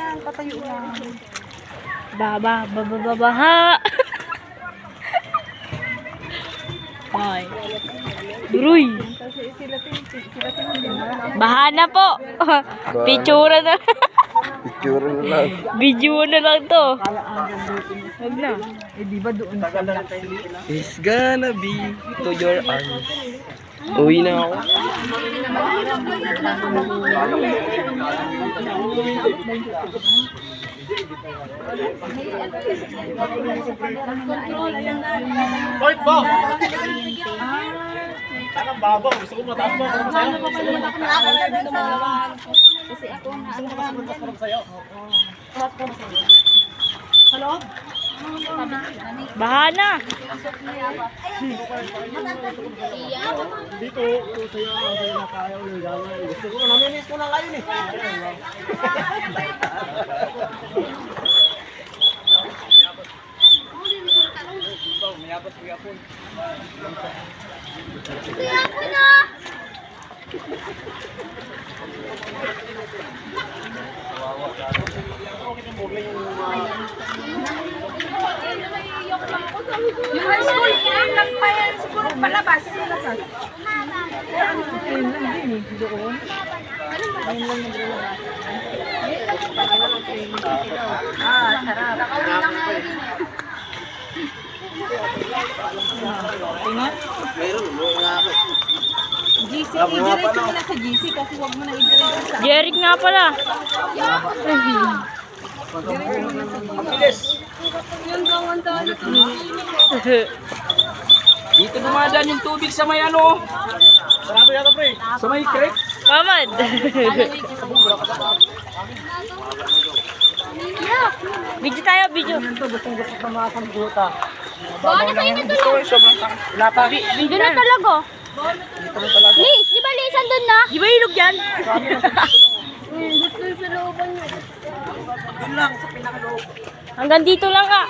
yan. Patayo lang. Baha. Ay. Duroy. Baha na po. Picture na. Picture na lang. Video na lang to. Wag na. Eh, di ba doon ka lang? It's gonna be to your arms. Uwi na ako. Point po! Anong babaw? Gusto ko mataas mo. Gusto ko mataas sa'yo. Hello? Baha na. Dito sa'yo na kaya ulit gano'n. Gusto ko, namimiss ko lang kayo eh. Yung high school, yun lang pa yan. Siguro palabas. Ayun lang din eh. Doon. Ayun lang naglalabas. Sarap. Tingnan. GC, i-direct mo na sa GC kasi huwag mo na i-direct sa... Jeric nga pala. Dito dumadaan yung tubig sa may ano. Sarado yata pre. Sa may creek. Mamad. Video tayo, video. Gustong-gusto na mga sambuta. Video na talaga. Liz, di ba Liz, andun na? Di ba ilog yan? Gusto yung sa looban mo. Yun lang, sa pinakaloob. Hanggang dito lang ka.